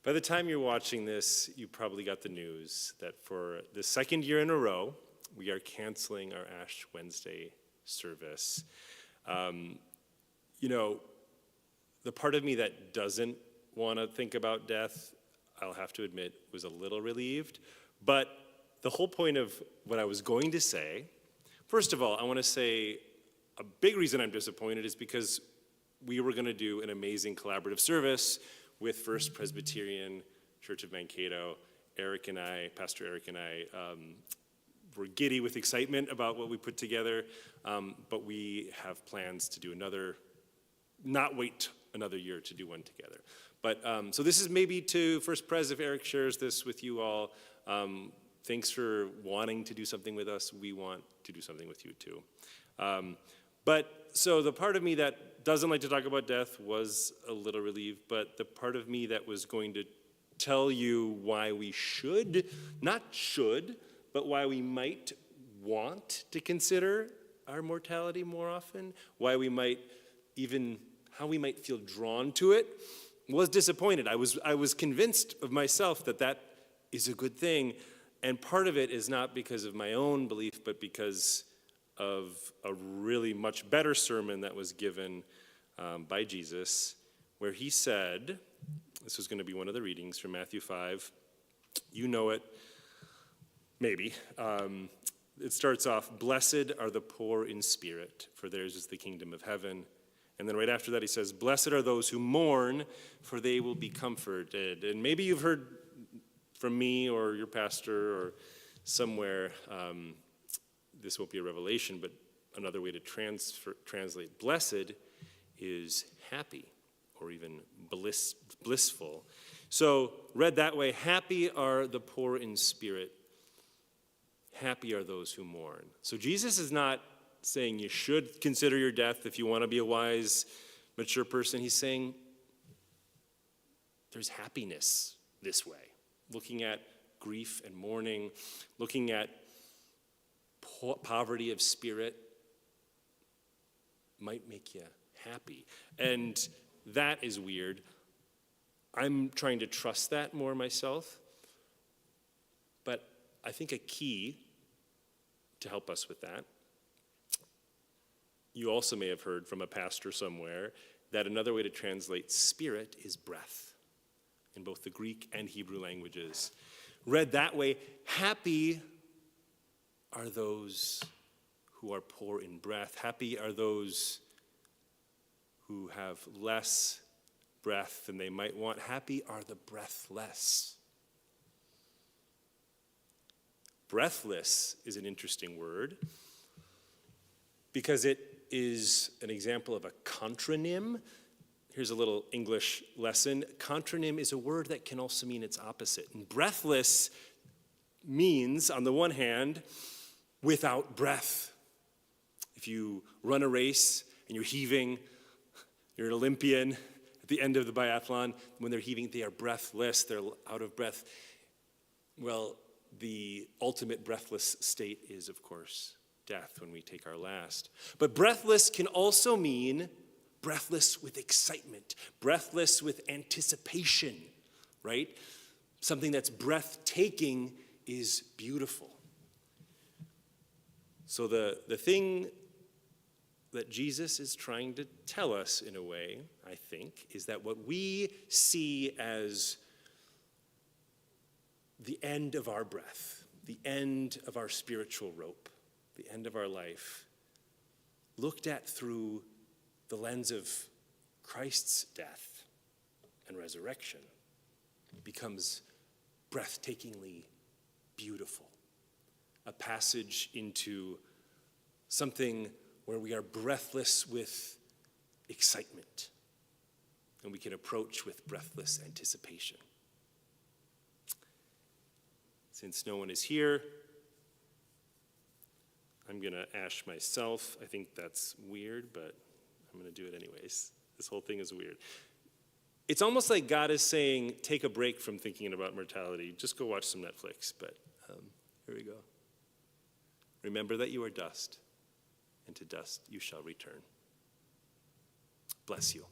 By the time you're watching this, you probably got the news that for the second year in a row, we are canceling our Ash Wednesday service. The part of me that doesn't want to think about death, I'll have to admit, was a little relieved. But the whole point of what I was going to say, first of all, I want to say a big reason I'm disappointed is because we were going to do an amazing collaborative service with First Presbyterian Church of Mankato. Pastor Eric and I, were giddy with excitement about what we put together, but we have plans to do not wait another year to do one together. But so this is maybe to First Pres, if Eric shares this with you all. Thanks for wanting to do something with us. We want to do something with you too. But so the part of me that doesn't like to talk about death was a little relieved, but the part of me that was going to tell you why we but why we might want to consider our mortality more often, how we might feel drawn to it, was disappointed. I was convinced of myself that is a good thing, and part of it is not because of my own belief, but because of a really much better sermon that was given by Jesus, where he said, this was going to be one of the readings from Matthew 5, you know it, maybe. It starts off, "Blessed are the poor in spirit, for theirs is the kingdom of heaven." And then right after that he says, "Blessed are those who mourn, for they will be comforted." And maybe you've heard from me or your pastor or somewhere, this won't be a revelation, but another way to translate blessed is happy or even blissful. So read that way, happy are the poor in spirit. Happy are those who mourn. So Jesus is not saying you should consider your death if you want to be a wise, mature person. He's saying there's happiness this way. Looking at grief and mourning, looking at poverty of spirit might make you happy. And that is weird. I'm trying to trust that more myself. But I think a key to help us with that, you also may have heard from a pastor somewhere that another way to translate spirit is breath in both the Greek and Hebrew languages. Read that way, happy are those who are poor in breath. Happy are those who have less breath than they might want. Happy are the breathless. Breathless is an interesting word because it is an example of a contronym. Here's a little English lesson. Contronym is a word that can also mean its opposite. And breathless means, on the one hand, without breath. If you run a race and you're heaving, you're an Olympian at the end of the biathlon, when they're heaving, they are breathless, they're out of breath. Well, the ultimate breathless state is, of course, death when we take our last. But breathless can also mean breathless with excitement, breathless with anticipation, right? Something that's breathtaking is beautiful. So the thing that Jesus is trying to tell us in a way, I think, is that what we see as the end of our breath, the end of our spiritual rope, the end of our life, looked at through the lens of Christ's death and resurrection, becomes breathtakingly beautiful. A passage into something where we are breathless with excitement and we can approach with breathless anticipation. Since no one is here, I'm going to ash myself. I think that's weird, but I'm going to do it anyways. This whole thing is weird. It's almost like God is saying, take a break from thinking about mortality. Just go watch some Netflix. But here we go. Remember that you are dust, and to dust you shall return. Bless you.